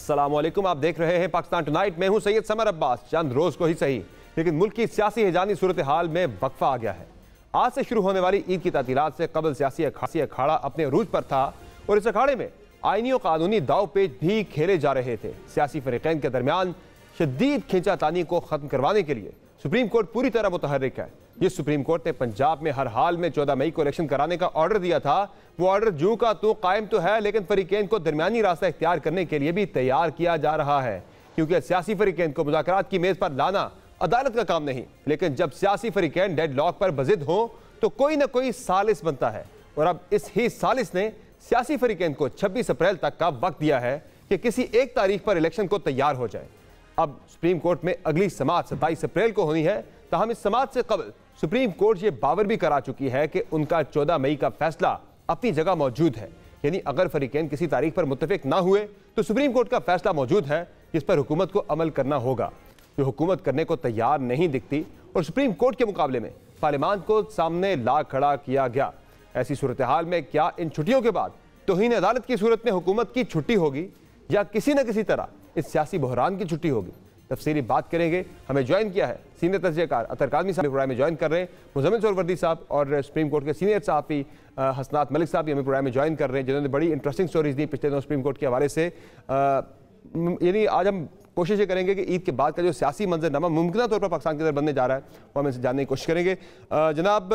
अस्सलामुअलैकुम, आप देख रहे हैं पाकिस्तान टुनाइट। मैं हूं सैयद समर अब्बास। चंद रोज को ही सही, लेकिन मुल्क की सियासी हिजानी सूरत हाल में वक्फा आ गया है। आज से शुरू होने वाली ईद की तातीलात से कबल सियासी अखाड़ा अपने अरूज पर था और इस अखाड़े में आईनी और कानूनी दाव पेच भी खेले जा रहे थे। सियासी फरीकैन के दरमियान शदीद खींचातानी को खत्म करवाने के लिए सुप्रीम कोर्ट पूरी तरह मुतहर्रिक है। जिस सुप्रीम कोर्ट ने पंजाब में हर हाल में 14 मई को इलेक्शन कराने का ऑर्डर दिया था, वो ऑर्डर जू का तो कायम तो है, लेकिन फरीकैन को दरमियानी रास्ता इख्तियार करने के लिए भी तैयार किया जा रहा है। क्योंकि सियासी फरीकैन को मुज़ाकरात की मेज पर लाना अदालत का काम नहीं, लेकिन जब सियासी फरीकैन डेड लॉक पर बजिद हो तो कोई ना कोई सालिस बनता है। और अब इस ही सालिस ने सियासी फरीकैन को 26 अप्रैल तक का वक्त दिया है कि किसी एक तारीख पर इलेक्शन को तैयार हो जाए। अब सुप्रीम कोर्ट में अगली समाअत 27 अप्रैल को होनी है। ताहम इस समाअत से कबल सुप्रीम कोर्ट ये बावर भी करा चुकी है कि उनका 14 मई का फैसला अपनी जगह मौजूद है। यानी अगर फरीकैन किसी तारीख पर मुत्तफिक ना हुए तो सुप्रीम कोर्ट का फैसला मौजूद है, जिस पर हुकूमत को अमल करना होगा। जो हुकूमत करने को तैयार नहीं दिखती और सुप्रीम कोर्ट के मुकाबले में पार्लियामान को सामने ला खड़ा किया गया। ऐसी सूरत हाल में क्या इन छुट्टियों के बाद तौहीन अदालत की सूरत में हुकूमत की छुट्टी होगी या किसी न किसी तरह इस सियासी बहरान की छुट्टी होगी? तफसीली बात करेंगे। हमें ज्वाइन किया है सीनियर तजज़ियाकार अतर काज़मी साहब प्रोग्राम में ज्वाइन कर रहे हैं, मुज़म्मिल सोहरवर्दी साहब और सुप्रीम कोर्ट के सीनियर सहाफ़ी हसनात मलिक साहब भी हमें प्रोग्राम में ज्वाइन कर रहे हैं, जिन्होंने बड़ी इंटरेस्टिंग स्टोरीज दी पिछले दिनों सुप्रीम कोर्ट के हवाले से। यानी आज हम कोशिश ये करेंगे कि ईद के बाद का जो सियासी मंजरनामा मुमकिन तौर पर पाकिस्तान के अंदर बनने जा रहा है वो हम इनसे जानने की कोशिश करेंगे। जनाब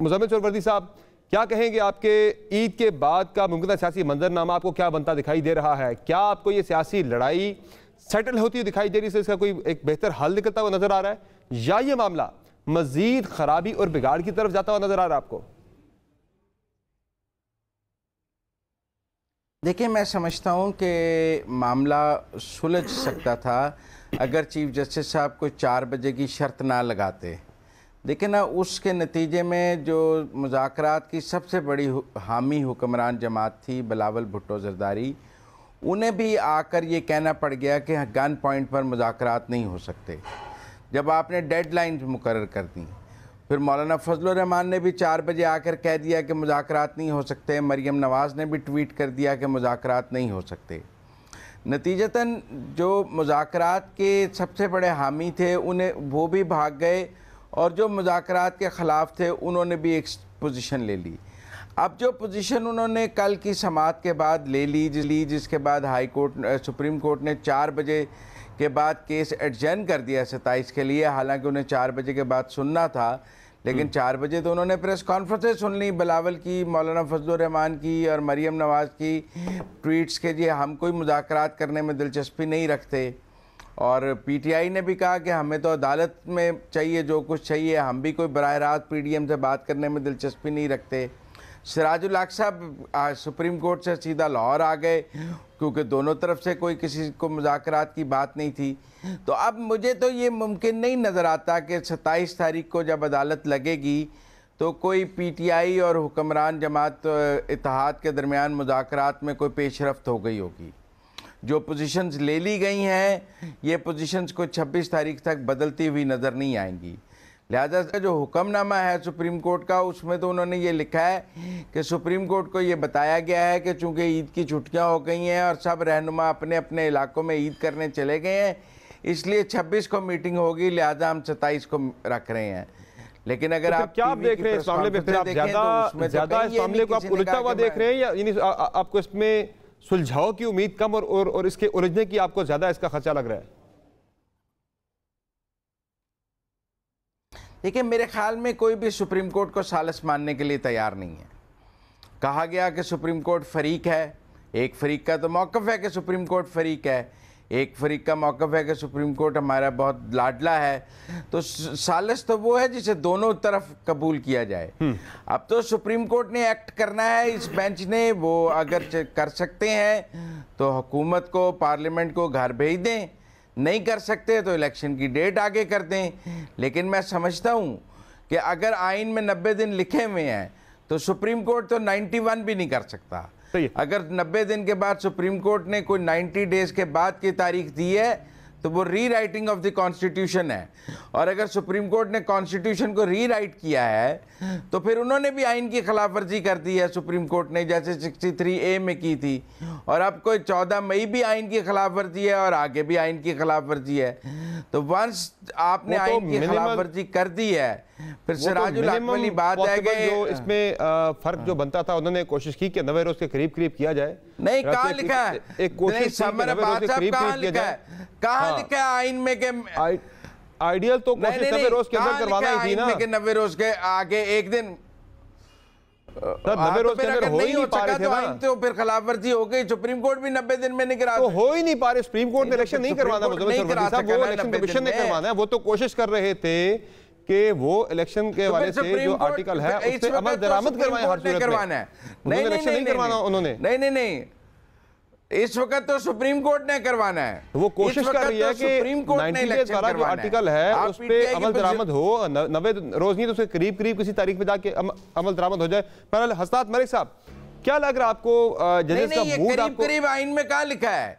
मुज़म्मिल सोहरवर्दी साहब, क्या कहेंगे आपके ईद के बाद का मुमकिन सियासी मंजरनामा आपको क्या बनता दिखाई दे रहा है? क्या आपको ये सियासी लड़ाई सेटल होती हुई दिखाई दे रही है, इसका कोई एक बेहतर हल निकलता हुआ नजर आ रहा है, या ये मामला मजीद खराबी और बिगाड़ की तरफ जाता हुआ नजर आ रहा है आपको? देखिए, मैं समझता हूँ कि मामला सुलझ सकता था अगर चीफ जस्टिस साहब को 4 बजे की शर्त ना लगाते। देखिए ना, उसके नतीजे में जो मुज़ाकरात की सबसे बड़ी हामी हुक्मरान जमात थी बिलावल भुट्टो जरदारी, उन्हें भी आकर ये कहना पड़ गया कि गन पॉइंट पर मुज़ाकरात नहीं हो सकते जब आपने डेडलाइन मुकर्रर कर दी। फिर मौलाना फजलुर रहमान ने भी 4 बजे आकर कह दिया कि मुज़ाकरात नहीं हो सकते। मरियम नवाज़ ने भी ट्वीट कर दिया कि मुज़ाकरात नहीं हो सकते। नतीजतन जो मुज़ाकरात के सबसे बड़े हामी थे उन्हें वो भी भाग गए और जो मुज़ाकरात के ख़िलाफ़ थे उन्होंने भी एक पोजीशन ले ली। अब जो पोजीशन उन्होंने कल की समाअत के बाद ले ली, जिसके बाद हाई कोर्ट सुप्रीम कोर्ट ने 4 बजे के बाद केस एडजर्न कर दिया 27 के लिए। हालांकि उन्हें 4 बजे के बाद सुनना था, लेकिन 4 बजे तो उन्होंने प्रेस कॉन्फ्रेंसें सुन ली, बिलावल की, मौलाना फजलुर रहमान की और मरियम नवाज़ की ट्वीट्स के जी हम कोई मुज़ाकरात करने में दिलचस्पी नहीं रखते। और पीटीआई ने भी कहा कि हमें तो अदालत में चाहिए जो कुछ चाहिए, हम भी कोई बराह रास्त पीडीएम से बात करने में दिलचस्पी नहीं रखते। सिराजुल हक साहब सुप्रीम कोर्ट से सीधा लाहौर आ गए क्योंकि दोनों तरफ से कोई किसी को मुज़ाकरात की बात नहीं थी। तो अब मुझे तो ये मुमकिन नहीं नज़र आता कि 27 तारीख को जब अदालत लगेगी तो कोई पीटीआई और हुक्मरान जमात इत्तेहाद के दरमियान मुज़ाकरात में कोई पेशरफ्त हो गई होगी। जो पोजीशंस ले ली गई हैं ये पोजीशंस को 26 तारीख तक बदलती हुई नज़र नहीं आएंगी। लिहाजा जो हुक्मनामा है सुप्रीम कोर्ट का, उसमें तो उन्होंने ये लिखा है कि सुप्रीम कोर्ट को ये बताया गया है कि चूँकि ईद की छुट्टियां हो गई हैं और सब रहनुमा अपने अपने इलाकों में ईद करने चले गए हैं, इसलिए 26 को मीटिंग होगी, लिहाजा हम 27 को रख रहे हैं। लेकिन अगर आप क्या आप देख रहे हैं इस मामले में, ज्यादा इस मामले को आप उलझता हुआ देख रहे हैं या यानी आपको इसमें सुलझाव की उम्मीद कम और इसके उलझने की आपको ज्यादा इसका खर्चा लग रहा है? देखिए, मेरे ख्याल में कोई भी सुप्रीम कोर्ट को सालिस मानने के लिए तैयार नहीं है। कहा गया कि सुप्रीम कोर्ट फरीक है, एक फरीक का तो मौक़िफ़ है कि सुप्रीम कोर्ट फरीक है, एक फरीक का मौक़िफ़ है कि सुप्रीम कोर्ट हमारा बहुत लाडला है। तो सालिस तो वो है जिसे दोनों तरफ कबूल किया जाए। अब तो सुप्रीम कोर्ट ने एक्ट करना है, इस बेंच ने, वो अगर कर सकते हैं तो हुकूमत को, पार्लियामेंट को घर भेज दें, नहीं कर सकते तो इलेक्शन की डेट आगे कर दें। लेकिन मैं समझता हूँ कि अगर आइन में 90 दिन लिखे हुए हैं तो सुप्रीम कोर्ट तो 91 भी नहीं कर सकता। अगर 90 दिन के बाद सुप्रीम कोर्ट ने कोई 90 डेज के बाद की तारीख दी है तो वो रीराइटिंग ऑफ द कॉन्स्टिट्यूशन है। और अगर सुप्रीम कोर्ट ने कॉन्स्टिट्यूशन को रीराइट किया है तो फिर उन्होंने भी आइन की खिलाफ वर्जी कर दी है सुप्रीम कोर्ट ने, जैसे 63A में की थी। और अब कोई 14 मई भी आइन की खिलाफ वर्जी है और आगे भी आइन की खिलाफ वर्जी है। तो वंस आपने आइन की खिलाफ वर्जी कर दी है फिर सिराजुल हक वाली बात है कि जो इसमें फर्क जो बनता था उन्होंने कोशिश की कि 90 रोज के करीब करीब किया जाए। नहीं, कहाँ लिखा है? एक कोशिश कहाँ लिखा है? कहाँ लिखा है आइन में के आइडियल तो कोशिश 90 रोज के अंदर करवाना ही थी ना। 90 रोज के आगे एक दिन 90 रोज के अंदर हो ही नहीं पा रहे थे ना, तो फिर खिलाफ वर्जी हो गई। सुप्रीम कोर्ट भी 90 दिन में नहीं करा, तो हो ही नहीं पा रहे। सुप्रीम कोर्ट ने इलेक्शन नहीं करवाना, वो इलेक्शन कमीशन ने करवाना है। वो तो कोशिश कर रहे थे कि वो इलेक्शन के वाले से जो आर्टिकल है उस पे अमल दरामद करवाएं हर सूरत में। नहीं, इलेक्शन नहीं करवाना उन्होंने। नहीं, इस वक्त तो सुप्रीम कोर्ट ने करवाना है। वो कोशिश कर रही है कि 90 डेज वाला जो आर्टिकल है उस पे अमल दरामद हो। 90 रोज नहीं तो उसके करीब करीब किसी तारीख पे जाके अमल दरामद हो जाए। पहले हसनात मलिक साहब, क्या लग रहा है आपको जजेस का मूड? आपको करीब आइन में कहाँ लिखा है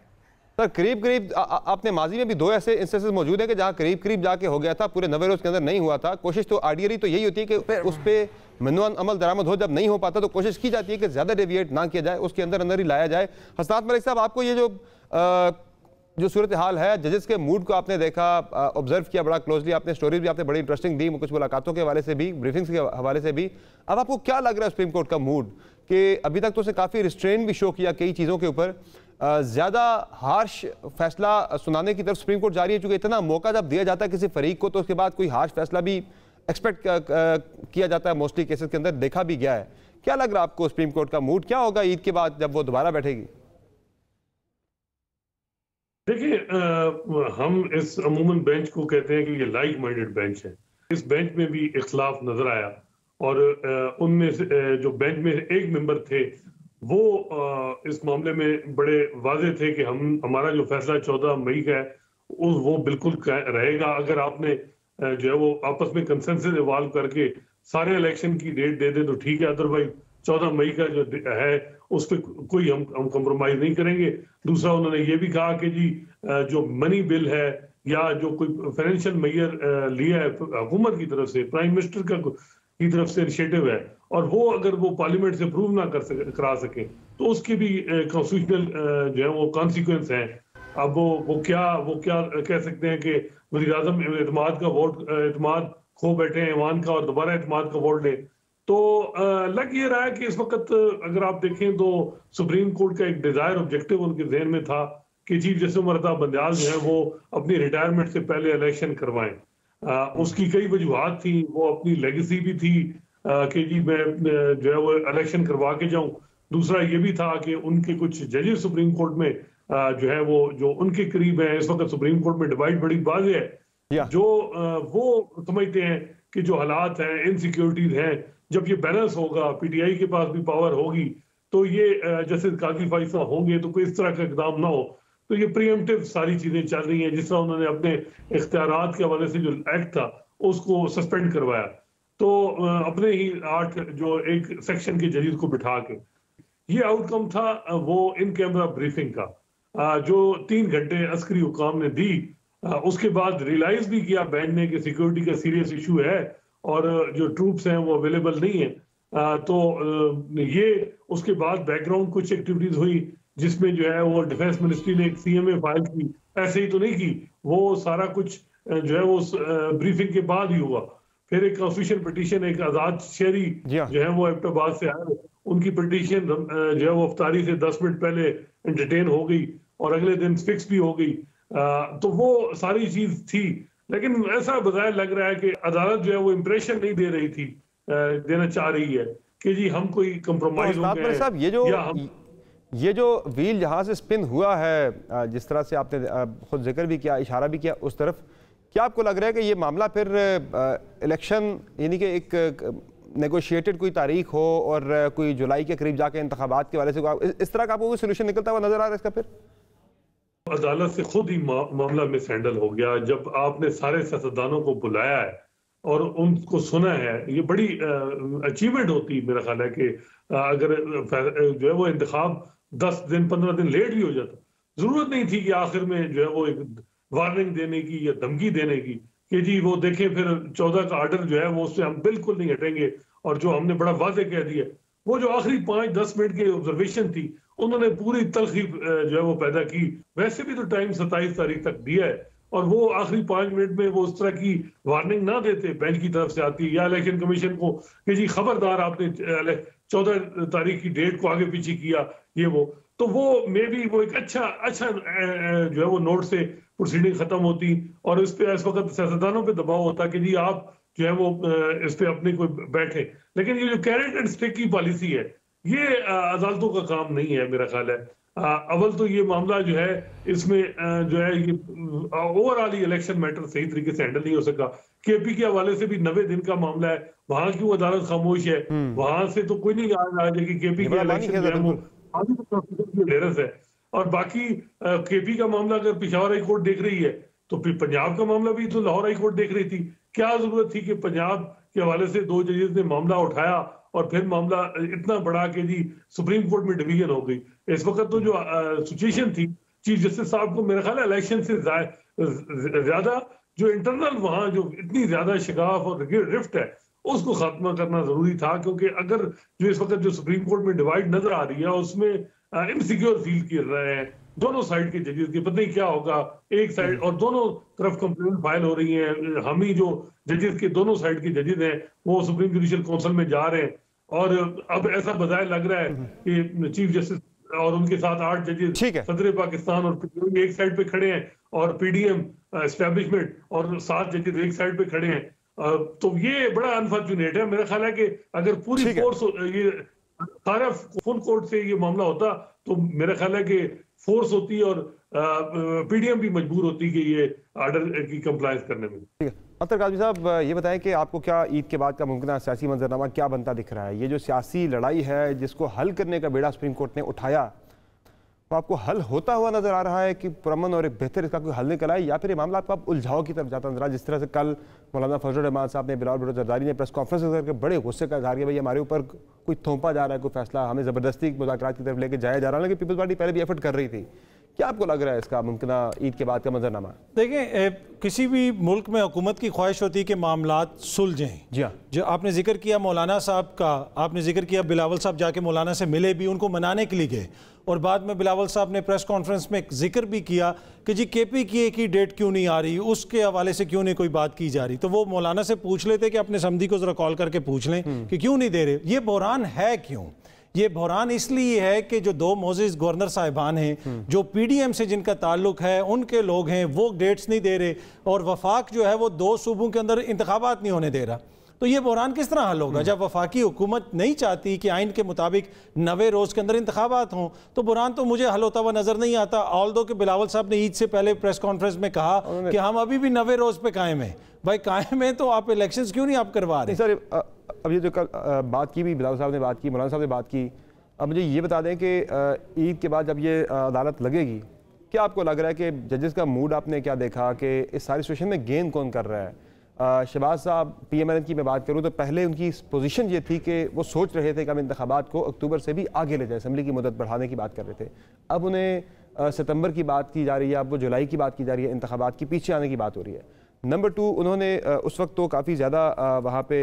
सर? करीब करीब आपने माजी में भी 2 ऐसे इंस्टेंसेस मौजूद हैं कि जहां करीब करीब जाके हो गया था, पूरे 90 रोज के अंदर नहीं हुआ था। कोशिश तो आइडियली तो यही होती है कि उस पे मनवान अमल दरामद हो। जब नहीं हो पाता तो कोशिश की जाती है कि ज्यादा डेविएट ना किया जाए, उसके अंदर अंदर ही लाया जाए। हसनात मलिक साहब, आपको ये जो सूरत हाल है, जजेस के मूड को आपने देखा, ऑब्जर्व किया बड़ा क्लोजली, आपने स्टोरीज भी आपने बड़ी इंटरेस्टिंग दी, कुछ मुलाकातों के हवाले से भी, ब्रीफिंग्स के हवाले से भी। अब आपको क्या लग रहा है सुप्रीम कोर्ट का मूड कि अभी तक तो उसे काफ़ी रिस्ट्रेन भी शो किया कई चीज़ों के ऊपर, ज़्यादा हार्श फैसला सुनाने की तरफ सुप्रीम कोर्ट जा रही है? चूँकि इतना मौका जब दिया जाता है किसी फरीक को तो उसके बाद कोई हार्श फैसला भी एक्सपेक्ट किया जाता है, मोस्टली केसेस के अंदर देखा भी गया है। क्या लग रहा है आपको सुप्रीम कोर्ट का मूड क्या होगा ईद के बाद जब वो दोबारा बैठेगी? देखिए, हम इस अमूमन बेंच को कहते हैं कि ये लाइक माइंडेड बेंच है। इस बेंच में भी इख्तलाफ नजर आया और उनमें से जो बेंच में एक मेंबर थे वो इस मामले में बड़े वाजे थे कि हमारा जो फैसला 14 मई का है वो बिल्कुल रहेगा। अगर आपने जो है वो आपस में कंसेंसस इवाल्व करके सारे इलेक्शन की डेट दे दे तो ठीक है, अदरवाइज 14 मई का जो है उस पर कोई हम कंप्रोमाइज नहीं करेंगे। दूसरा, उन्होंने ये भी कहा कि जी जो मनी बिल है या जो कोई फाइनेंशियल मेजर लिया है हुकूमत की तरफ से, प्राइम मिनिस्टर की तरफ से इनिशिएटिव है, और वो अगर वो पार्लियामेंट से अप्रूव ना करा सके तो उसकी भी कॉन्स्टिट्यूशनल जो है वो कॉन्सिक्वेंस है। अब वो क्या कह सकते हैं कि वज़ीर-ए-आज़म एतमाद का वोट एतमाद खो बैठे हैं ईवान का और दोबारा एतमाद का वोट ले। तो लग ये रहा है कि इस वक्त अगर आप देखें तो सुप्रीम कोर्ट का एक डिजायर ऑब्जेक्टिव उनके जहन में था कि चीफ जस्टिस उमर अता बंदयाल जो है वो अपनी रिटायरमेंट से पहले इलेक्शन करवाएं। उसकी कई वजूहात थी, वो अपनी लेगेसी भी थी कि जी मैं जो है वो इलेक्शन करवा के जाऊं। दूसरा ये भी था कि उनके कुछ जजेस सुप्रीम कोर्ट में जो है वो जो उनके करीब है, इस वक्त सुप्रीम कोर्ट में डिवाइड बड़ी वाज़ेह है, जो वो समझते हैं कि जो हालात हैं, इनसिक्योरिटीज हैं, जब ये बैलेंस होगा, पीटीआई के पास भी पावर होगी तो ये जैसे काजी फैसला होंगे तो कोई इस तरह का इकदाम ना हो। तो ये प्रीएम्प्टिव सारी चीजें चल रही हैं। जिस तरह उन्होंने अपने इख्तियारात के हवाले से जो एक्ट था उसको सस्पेंड करवाया, तो अपने ही 8 जो एक सेक्शन के जजेस को बिठा के, ये आउटकम था वो इन कैमरा ब्रीफिंग का जो 3 घंटे अस्करी हुकाम ने दी। उसके बाद रियलाइज भी किया बैंड ने कि सिक्योरिटी का सीरियस इशू है और जो ट्रूप्स हैं वो अवेलेबल नहीं है। तो ये उसके बाद बैकग्राउंड कुछ एक्टिविटीज हुई जिसमें जो है वो डिफेंस मिनिस्ट्री ने एक सीएमए फाइल की, ऐसे ही तो नहीं की, वो सारा कुछ जो है वो ब्रीफिंग के बाद ही हुआ। फिर एक कॉन्स्टिट्यूशन पिटीशन, एक आजाद शहरी जो है वो एबटाबाद से आए, उनकी पिटीशन जो है वो अफ्तारी से 10 मिनट पहले एंटरटेन हो गई और अगले दिन फिक्स भी हो गई। तो वो सारी चीज थी, लेकिन ऐसा बजाय लग रहा है कि अदालत जो है वो इंप्रेशन नहीं दे रही थी, देना चाह रही है कि जी हम कोई कंप्रोमाइज हो गए साहब। ये जो व्हील जहां से स्पिन हुआ है, जिस तरह से आपने खुद जिक्र भी किया, इशारा भी किया उस तरफ, क्या आपको लग रहा है कि ये मामला फिर इलेक्शन यानी कि एक नेगोशिएटेड कोई तारीख हो और कोई जुलाई के करीब जाके इंतखाबात के वाले से इस तरह का आपको कोई सोल्यूशन निकलता हुआ नजर आ रहा है इसका? फिर अदालत से खुद ही मामला मिस हैंडल हो गया जब आपने सारे सियासतदानों को बुलाया है और उनको सुना है। ये बड़ी अचीवमेंट होती मेरा ख्याल है कि अगर जो है वो इंतखाब 10 दिन 15 दिन लेट भी हो जाता, जरूरत नहीं थी कि आखिर में जो है वो एक वार्निंग देने की या धमकी देने की कि जी वो देखें फिर 14 का ऑर्डर जो है वो उससे हम बिल्कुल नहीं हटेंगे, और जो हमने बड़ा वाजे कह दिया, वो जो आखिरी 5-10 मिनट की ऑब्जर्वेशन थी उन्होंने पूरी तलखी जो है वो पैदा की। वैसे भी तो टाइम 27 तारीख तक दिया है, और वो आखिरी 5 मिनट में वो उस तरह की वार्निंग ना देते बेंच की तरफ से आती, या इलेक्शन कमीशन को कि जी खबरदार आपने 14 तारीख की डेट को आगे पीछे किया, ये वो, तो वो मे भी वो एक अच्छा जो है वो नोट से प्रोसीडिंग खत्म होती, और इस पे इस वक्त सियासतदानों पे दबाव होता कि जी आप जो है वो इस पे अपने कोई बैठे। लेकिन ये जो कैरेट एंड स्टिक की पॉलिसी है, ये अदालतों का काम नहीं है मेरा ख्याल है। अव्वल तो ये मामला जो है इसमें जो है ये ओवरऑल ही इलेक्शन मैटर सही तरीके से हैंडल नहीं हो सका। केपी के हवाले से भी 90 दिन का मामला है, वहां क्यों अदालत खामोश है, वहां से तो कोई नहीं आ रहा है कि केपी के इलेक्शन जो है वो है। और बाकी केपी का मामला अगर पिशावर हाई कोर्ट देख रही है तो फिर पंजाब का मामला भी तो लाहौर हाई कोर्ट देख रही थी। क्या जरूरत थी कि पंजाब के हवाले से 2 जजेस ने मामला उठाया और फिर मामला इतना बड़ा कि जी सुप्रीम कोर्ट में डिवीजन हो गई। इस वक्त तो जो सिचुएशन थी, चीफ जस्टिस साहब को मेरा ख्याल है इलेक्शन से ज्यादा जो इंटरनल वहां जो इतनी ज्यादा शिकाफ और रिफ्ट है उसको खत्म करना जरूरी था, क्योंकि अगर जो इस वक्त जो सुप्रीम कोर्ट में डिवाइड नजर आ रही है उसमें इनसिक्योर फील कर रहे हैं दोनों साइड के जजेस की, पता नहीं क्या होगा एक साइड, और दोनों तरफ कंप्लेंट फाइल हो रही है। हम ही जो जजेस के दोनों साइड के जजेस हैं वो सुप्रीम जुडिशियल काउंसिल में जा रहे हैं, और अब ऐसा बजाय लग रहा है कि चीफ जस्टिस और उनके साथ 8 जजेस सदर पाकिस्तान और पीडीएम एक साइड पे खड़े हैं, और पीडीएम एस्टेब्लिशमेंट और 7 जजेस एक साइड पे खड़े हैं। तो ये बड़ा अनफॉर्चुनेट है। मेरा ख्याल है कि अगर पूरी फोर्स ये सारा फुल कोर्ट से ये मामला होता तो मेरा ख्याल है कि फोर्स होती और पीडीएम भी मजबूर होती कि ये ऑर्डर की कंप्लायंस करने में। अख्तर काज़मी साहब, ये बताएं कि आपको क्या ईद के बाद का मुमकिन सियासी मंजरनामा क्या बनता दिख रहा है? ये जो सियासी लड़ाई है जिसको हल करने का बेड़ा सुप्रीम कोर्ट ने उठाया, तो आपको हल होता हुआ नजर आ रहा है कि पुरअमन और एक बेहतर इसका कोई हल निकल आए, या फिर ये मामला आपको अब उलझाव की तरफ जाता नजर आ? जिस तरह से कल मौलाना फजल रहमान साहब ने, बिलावल भुट्टो जरदारी ने प्रेस कॉन्फ्रेंस करके बड़े गुस्से का इजहार किया, भाई हमारे ऊपर कोई थोपा जा रहा है, कोई फैसला हमें ज़बरदस्ती मुज़ाकरात की तरफ लेके जाया जा रहा है, लेकिन पीपल्स पार्टी पहले भी एफर्ट कर रही थी। क्या आपको लग रहा है इसका मुमकिन ईद के बाद का मंजरनामा? देखें, किसी भी मुल्क में हुकूमत की ख्वाहिश होती है कि मामलात सुलझें। जी हाँ, जो आपने जिक्र किया मौलाना साहब का, आपने जिक्र किया बिलावल साहब जाके मौलाना से मिले भी, उनको मनाने के लिए गए, और बाद में बिलावल साहब ने प्रेस कॉन्फ्रेंस में जिक्र भी किया कि जी केपी की एक ही डेट क्यों नहीं आ रही, उसके हवाले से क्यों नहीं कोई बात की जा रही। तो वो मौलाना से पूछ लेते कि अपने समधी को जरा कॉल करके पूछ लें कि क्यों नहीं दे रहे। ये बहरान है क्यों? ये बहरान इसलिए है कि जो 2 मोअज़्ज़िज़ गवर्नर साहिबान हैं जो पीडीएम से जिनका ताल्लुक है, उनके लोग हैं, वो डेट्स नहीं दे रहे, और वफाक जो है वो 2 सूबों के अंदर इंतखाबात नहीं होने दे रहा। तो ये बहरान किस तरह हल होगा? जब वफाकी हुकूमत नहीं चाहती कि आइन के मुताबिक 90 रोज़ के अंदर इंतखाबात हों, तो बहरान तो मुझे हल होता हुआ नजर नहीं आता। ऑल्दो कि बिलावल साहब ने ईद से पहले प्रेस कॉन्फ्रेंस में कहा कि हम अभी भी 90 रोज़ पे कायम हैं। भाई कायम है तो आप इलेक्शंस क्यों नहीं आप करवा रहे? सर, अब ये जो कल बात की भी बिलावल साहब ने बात की, मौलाना साहब ने बात की, अब मुझे ये बता दें कि ईद के बाद जब ये अदालत लगेगी, क्या आपको लग रहा है कि जजेस का मूड आपने क्या देखा कि इस सारी सिचुएशन में गेन कौन कर रहा है? शहबाज साहब पीएमएल की मैं बात करूँ तो पहले उनकी पोजीशन ये थी कि वो सोच रहे थे कि हम इंतखाबात को अक्टूबर से भी आगे ले जाए, असेंबली की मुद्दत बढ़ाने की बात कर रहे थे। अब उन्हें सितंबर की बात की जा रही है, अब वो जुलाई की बात की जा रही है, इंतखाबात की पीछे आने की बात हो रही है। नंबर 2, उन्होंने उस वक्त तो काफ़ी ज़्यादा वहाँ पे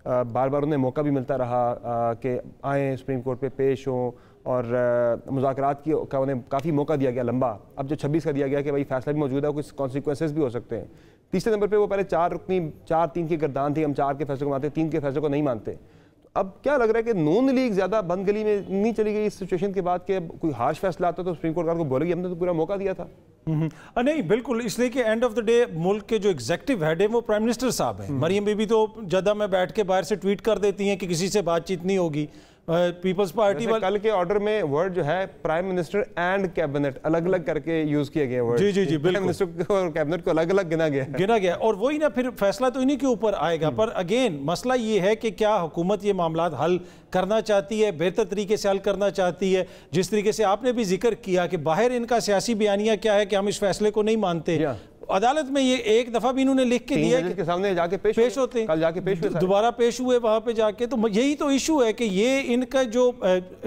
बार बार उन्हें मौका भी मिलता रहा कि आएँ सुप्रीम कोर्ट पे पेश हों, और मुज़ाकरात का उन्हें काफ़ी मौका दिया गया लंबा। अब जो 26 का दिया गया कि भाई फैसला भी मौजूद है, कुछ कॉन्सिक्वेंसेस भी हो सकते हैं। तीसरे नंबर पे वो पहले 4-3 की गर्दान थी, हम 4 के फैसले को मानते, 3 के फैसले को नहीं मानते। तो अब क्या लग रहा है कि नून लीग ज़्यादा बंद गली में नहीं चली गई इस सिचुएशन के बाद कि कोई हार्श फैसला आता तो सुप्रीम कोर्ट को बोलेगी हमने तो पूरा मौका दिया था? नहीं, बिल्कुल, इसलिए कि एंड ऑफ द डे मुल्क के जो एग्जीक्यूटिव हेड है वो प्राइम मिनिस्टर साहब हैं। मरियम बीबी तो जद्दा में बैठ के बाहर से ट्वीट कर देती हैं कि किसी से बातचीत नहीं होगी। पीपल्स पार्टी कल के ऑर्डर में वर्ड जो है प्राइम मिनिस्टर एंड कैबिनेट अलग अलग करके यूज किए गए वर्ड। जी, प्राइम मिनिस्टर और कैबिनेट को अलग अलग गिना गया, और वही ना फिर फैसला तो इन्हीं के ऊपर आएगा। पर अगेन मसला ये है कि क्या हुकूमत ये मामला हल करना चाहती है, बेहतर तरीके से हल करना चाहती है? जिस तरीके से आपने भी जिक्र किया कि बाहर इनका सियासी बयानिया क्या है कि हम इस फैसले को नहीं मानते, अदालत में ये एक दफा भी इन्होंने लिख के दिया के सामने जाके पेश होते हैं, कल जाके पेश हुए, दोबारा पेश हुए वहां पे जाके। तो यही तो इशू है कि ये इनका जो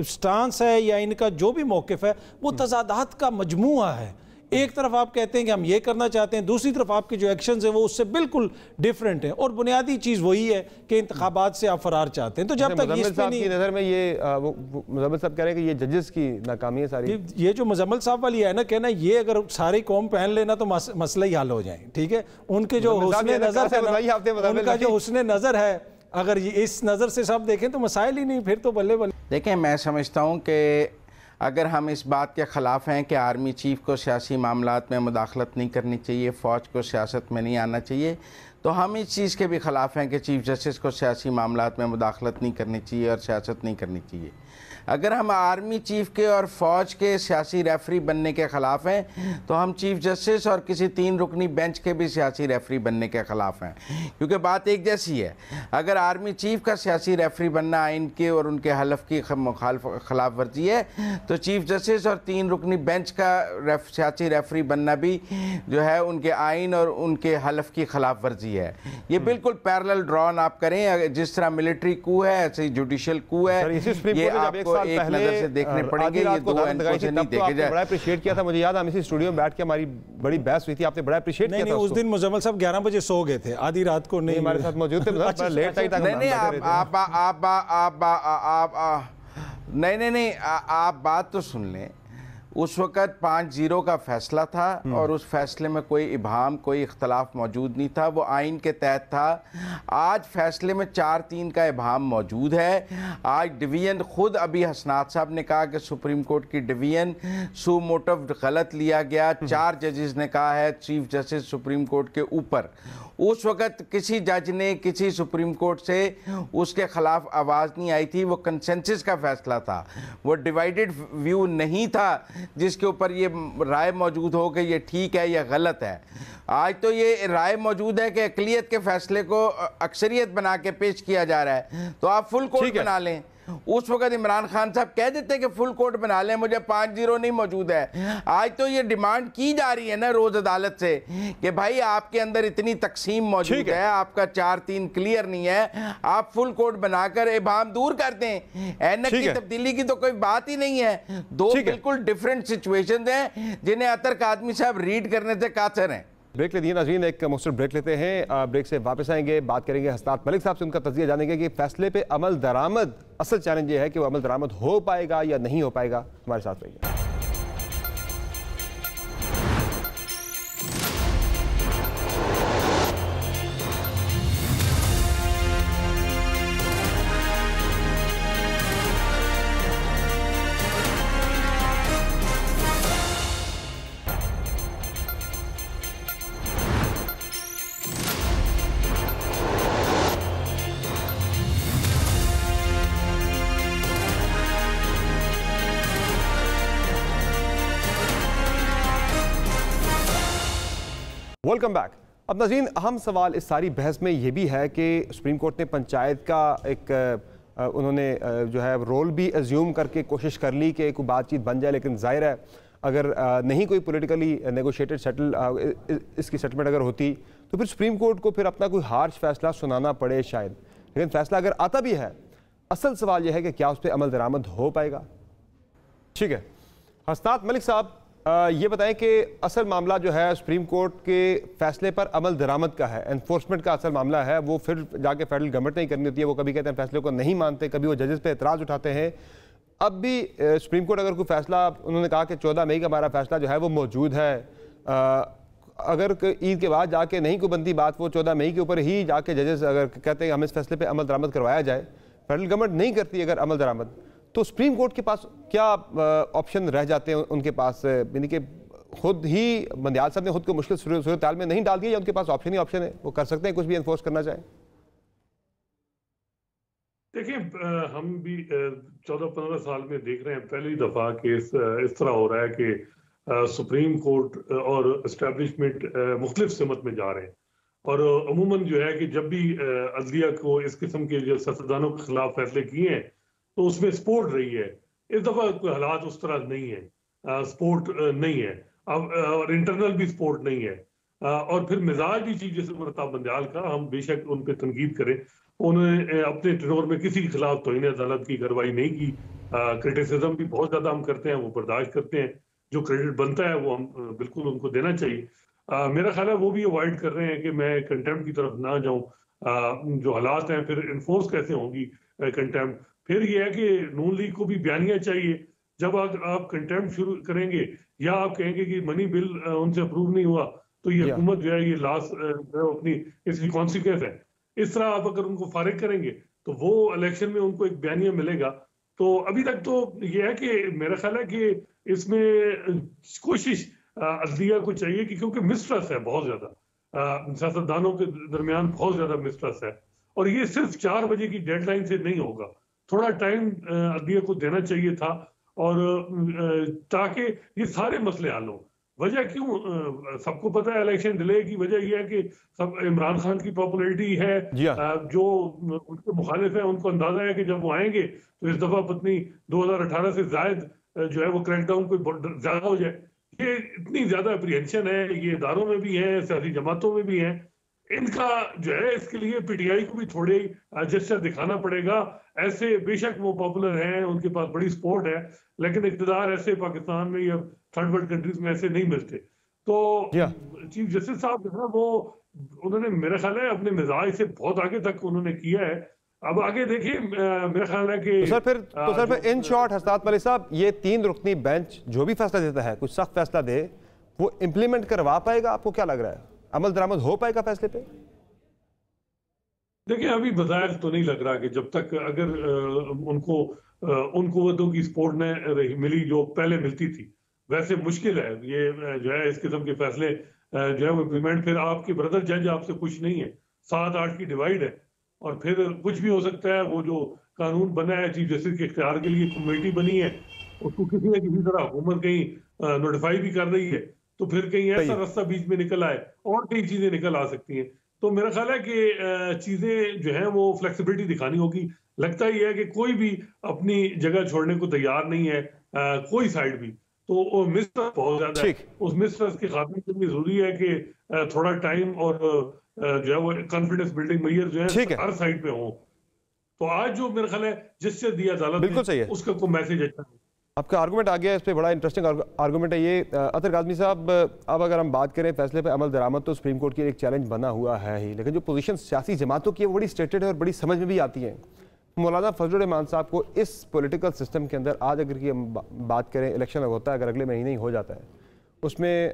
स्टांस है या इनका जो भी मौकिफ है वो तजादात का मजमूआ है। एक तरफ आप कहते हैं कि हम ये करना चाहते हैं, दूसरी तरफ आपके जो एक्शंस हैं वो उससे बिल्कुल डिफरेंट हैं, और बुनियादी चीज़ वही है कि इंतखाबात से आप फरार चाहते हैं। तो जब तक इस पे नहीं, की नज़र में ये मुजम्मिल साहब कह रहे हैं कि ये जजेस की नाकामी है सारी, ये जो मुजम्मिल साहब वाली है ना कहना, ये अगर सारी कौम पहन लेना तो मसला ही हल हो जाए। ठीक है, उनके जो हुस्ने नज़र है, उनका जो हुस्ने नज़र है, अगर इस नज़र से सब देखें तो मसाइल ही नहीं, फिर तो बल्ले बल्ले। देखें, मैं समझता हूँ कि अगर हम इस बात के ख़िलाफ़ हैं कि आर्मी चीफ़ को सियासी मामलात में मुदाखलत नहीं करनी चाहिए, फ़ौज को सियासत में नहीं आना चाहिए, तो हम इस चीज़ के भी ख़िलाफ़ हैं कि चीफ़ जस्टिस को सियासी मामलात में मुदाखलत नहीं करनी चाहिए और सियासत नहीं करनी चाहिए। अगर हम आर्मी चीफ़ के और फ़ौज के सियासी रेफरी बनने के ख़िलाफ़ हैं तो हम चीफ़ जस्टिस और किसी 3 रुकनी बेंच के भी सियासी रेफरी बनने के ख़िलाफ़ हैं, क्योंकि बात एक जैसी है। अगर आर्मी चीफ़ का सियासी रेफरी बनना आइन के और उनके हलफ की खिलाफ वर्जी है, तो चीफ़ जस्टिस और 3 रुकनी बेंच का सियासी रेफरी बनना भी जो है उनके आइन और उनके हलफ की खिलाफ वर्जी है। ये बिल्कुल पैरेलल ड्रॉन आप करें, जिस तरह मिलिट्री कू है ऐसे ही जुडिशल कू है, ये आपको एक नजर से देखने पड़ेंगे। ये दो एंगल से नहीं देखे जाए। बड़ा अप्रिशिएट किया था, मुझे याद है हम इसी स्टूडियो में बैठ के हमारी बड़ी बहस हुई थी, आपने बड़ा अप्रिशिएट किया था। उस दिन मुजम्मिल साहब 11 बजे सो गए थे, आधी रात को नहीं हमारे साथ मौजूद थे, लेट नाइट तक। नहीं, आप बात तो सुन लें। उस वक़्त 5-0 का फैसला था और उस फैसले में कोई इबाहम, कोई इख्तलाफ मौजूद नहीं था, वो आइन के तहत था। आज फैसले में 4-3 का इबाहम मौजूद है। आज डिवीज़न खुद, अभी हसनात साहब ने कहा कि सुप्रीम कोर्ट की डिवीज़न सू मोटिव गलत लिया गया। 4 जजेस ने कहा है चीफ जस्टिस सुप्रीम कोर्ट के ऊपर। उस वक़्त किसी जज ने किसी सुप्रीम कोर्ट से उसके ख़िलाफ़ आवाज़ नहीं आई थी। वो कंसेंसस का फ़ैसला था, वो डिवाइडेड व्यू नहीं था जिसके ऊपर ये राय मौजूद हो कि ये ठीक है या गलत है। आज तो ये राय मौजूद है कि अक़लियत के फ़ैसले को अक्सरियत बना के पेश किया जा रहा है, तो आप फुल कोर्ट बना लें। उस वक्त इमरान खान साहब कह देते कि फुल कोर्ट बना लें, मुझे 5-0 नहीं मौजूद है। आज तो ये डिमांड की जा रही है ना रोज़ अदालत से कि भाई आपके अंदर इतनी तकसीम मौजूद है, आपका 4-3 क्लियर नहीं है, आप फुल कोर्ट बनाकर इबाहम दूर कर दें। एनक की तब्दीली की तो कोई बात ही नहीं है। दो बिल्कुल डिफरेंट सिचुएशंस हैं जिन्हें अतर आदमी साहब रीड करने से कातर हैं। ब्रेक लेती है नाज़रीन, एक मुख्तसर ब्रेक लेते हैं। ब्रेक से वापस आएंगे, बात करेंगे हसनात मलिक साहब से, उनका तज़किया जानेंगे कि फैसले पे अमल दरामद, असल चैलेंज ये है कि वो अमल दरामद हो पाएगा या नहीं हो पाएगा। हमारे साथ रहिए। Welcome back. अब नाज़रीन, अहम सवाल इस सारी बहस में ये भी है कि सुप्रीम कोर्ट ने पंचायत का एक उन्होंने जो है रोल भी एज्यूम करके कोशिश कर ली कि कोई बातचीत बन जाए, लेकिन जाहिर है अगर नहीं कोई पॉलिटिकली नेगोशिएटेड इसकी सेटलमेंट अगर होती तो फिर सुप्रीम कोर्ट को फिर अपना कोई हार्श फैसला सुनाना पड़े शायद। लेकिन फैसला अगर आता भी है, असल सवाल यह है कि क्या उस पर अमल दरामद हो पाएगा। ठीक है, हसनात मलिक साहब ये बताएं कि असल मामला जो है सुप्रीम कोर्ट के फैसले पर अमल दरामद का है, एनफोर्समेंट का असल मामला है, वो फिर जाके फेडरल गवर्नमेंट नहीं करनी होती है। वो कभी कहते हैं फैसले को नहीं मानते, कभी वो जजेस पे एतराज़ उठाते हैं। अब भी सुप्रीम कोर्ट अगर कोई फैसला, उन्होंने कहा कि 14 मई का हमारा फैसला जो है वो मौजूद है, अगर ईद के बाद जाके नहीं कोई बनती बात, वो 14 मई के ऊपर ही जाके जजेस अगर कहते हैं हम इस फैसले पर अमल दरामद करवाया जाए, फेडरल गवर्नमेंट नहीं करती अगर अमल दरामद, तो सुप्रीम कोर्ट के पास क्या ऑप्शन रह जाते हैं उनके पास? यानी कि खुद ही बंदियाल साहब ने खुद को मुश्किल सूरत हाल में नहीं डाल दिया, या उनके पास ऑप्शन ही ऑप्शन है, वो कर सकते हैं कुछ भी एनफोर्स करना चाहें? देखिए, हम भी 14-15 साल में देख रहे हैं पहली दफा कि इस तरह हो रहा है कि सुप्रीम कोर्ट और एस्टेब्लिशमेंट मुख्तलिफ सिमत में जा रहे हैं। और अमूमन जो है कि जब भी अदलिया को इस किस्म के जो सियासतदानों के खिलाफ फैसले किए हैं तो उसमें सपोर्ट रही है। इस दफा कोई हालात उस तरह नहीं है, सपोर्ट नहीं है, अब और इंटरनल भी सपोर्ट नहीं है। और फिर मिजाज भी चीज जैसे मरताब बंदियाल का, हम बेशक उन पर तनकीद करें, उन्होंने अपने टेनोर में किसी के खिलाफ तौहीन अदालत की कार्रवाई नहीं की। क्रिटिसिज्म भी बहुत ज्यादा हम करते हैं, वो बर्दाश्त करते हैं, जो क्रेडिट बनता है वो हम बिल्कुल उनको देना चाहिए। मेरा ख्याल है वो भी अवॉइड कर रहे हैं कि मैं कंटेम्प्ट की तरफ ना जाऊं। जो हालात हैं फिर इन्फोर्स कैसे होंगी कंटेम्प्ट। फिर ये है कि नून लीग को भी बयानिया चाहिए। जब आप कंटेम्प्ट शुरू करेंगे या आप कहेंगे कि मनी बिल उनसे अप्रूव नहीं हुआ तो ये हुकूमत जो है ये लास्ट अपनी इसकी कॉन्सिक्वेंस है। इस तरह आप अगर उनको फारिग करेंगे तो वो इलेक्शन में उनको एक बयानिया मिलेगा। तो अभी तक तो ये है कि मेरा ख्याल है कि इसमें कोशिश अदलिया को चाहिए कि क्योंकि मिसट्रस्ट है बहुत ज्यादा, सियासतदानों के दरमियान बहुत ज्यादा मिसट्रस्ट है और ये सिर्फ 4 बजे की डेडलाइन से नहीं होगा। थोड़ा टाइम अदलिया को देना चाहिए था और ताकि ये सारे मसले हल हों। वजह क्यों सबको पता है इलेक्शन डिले की वजह यह है कि सब इमरान खान की पॉपुलैरिटी है, जो उनके मुखालिफ है उनको अंदाजा है कि जब वो आएंगे तो इस दफा पत्नी 2018 से जायद जो है वो क्रैकडाउन कोई ज्यादा हो जाए। ये इतनी ज्यादा अप्रीहेंशन है, ये इदारों में भी है, सियासी जमातों में भी है। इनका जो है इसके लिए पीटीआई को भी थोड़े जेस्चर दिखाना पड़ेगा। ऐसे बेशक वो पॉपुलर हैं, उनके पास बड़ी सपोर्ट है, लेकिन इक़्तिदार ऐसे पाकिस्तान में या थर्ड वर्ल्ड कंट्रीज में ऐसे नहीं मिलते। तो चीफ जस्टिस साहब जो है वो उन्होंने मेरा ख्याल है अपने मिजाज से बहुत आगे तक उन्होंने किया है। अब आगे देखिए मेरा ख्याल है कि तो सर फिर इन शॉर्ट हसनात मलिक साहब ये 3 रुकनी बेंच जो भी फैसला देता है, कुछ सख्त फैसला दे, वो इंप्लीमेंट करवा पाएगा? आपको क्या लग रहा है, अमल दरामद हो पाएगा फैसले पे? देखिए अभी बज़ाहिर तो नहीं लग रहा कि जब तक अगर उनको उन कुव्वतों की सपोर्ट न मिली जो पहले मिलती थी, वैसे मुश्किल है ये जो है इस किस्म के फैसले जो है वो इम्प्लीमेंट। फिर आपके ब्रदर जज आपसे कुछ नहीं है, 7-8 की डिवाइड है और फिर कुछ भी हो सकता है। वो जो कानून बना है चीफ जस्टिस के इख्तियार के लिए कमेटी बनी है, उसको किसी न किसी तरह हुकूमत कहीं नोटिफाई भी कर रही है, तो फिर कहीं ऐसा रास्ता बीच में निकल आए और कई चीजें निकल आ सकती हैं। तो मेरा ख्याल है कि चीजें जो है वो फ्लेक्सिबिलिटी दिखानी होगी। लगता ही है कि कोई भी अपनी जगह छोड़ने को तैयार नहीं है, कोई साइड भी। तो मिसट्रस्ट बहुत ज्यादा है, उस मिसट्रस्ट के खात्मे के लिए जरूरी है कि थोड़ा टाइम और जो है वो कॉन्फिडेंस बिल्डिंग मेजर जो है हर साइड पे हो। तो आज जो मेरा ख्याल है जिससे दिया अदालत बिल्कुल सही है, उसका कोई मैसेज अच्छा है। आपका आर्गूमेंट आ गया इस पे, बड़ा इंटरेस्टिंग आर्गूमेंट है ये। अतर काज़मी साहब, अब अगर हम बात करें फैसले पे अमल दरामद, तो सुप्रीम कोर्ट की एक चैलेंज बना हुआ है ही, लेकिन जो पोजीशन सियासी जमातों की है वो बड़ी स्टेटेड है और बड़ी समझ में भी आती है। मौलाना फजलुर रहमान साहब को इस पॉलिटिकल सिस्टम के अंदर आज अगर की हम बात करें, इलेक्शन होता है अगर अगले महीने ही हो जाता है, उसमें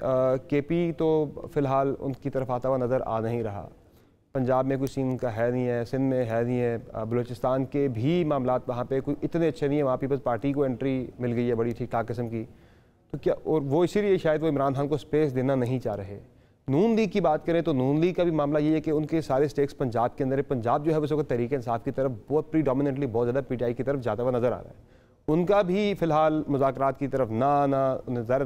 केपी तो फ़िलहाल उनकी तरफ आता हुआ नज़र आ नहीं रहा। पंजाब में कोई सीन का है नहीं है, सिंध में है नहीं है, बलूचिस्तान के भी मामलात वहाँ पे कोई इतने अच्छे नहीं है, वहाँ पीपल्स पार्टी को एंट्री मिल गई है बड़ी ठीक ठाक किस्म की। तो क्या, और वो इसीलिए शायद वो इमरान खान को स्पेस देना नहीं चाह रहे। नून लीग की बात करें तो नून लीग का भी मामला ये है कि उनके सारे स्टेक्स पंजाब के अंदर है। पंजाब जो है उस वक्त तहरीक इंसाफ की तरफ बहुत प्रीडोमिनेंटली बहुत ज़्यादा पीटीआई की तरफ जाता हुआ नज़र आ रहा है। उनका भी फ़िलहाल मुज़ाकरात की तरफ नज़र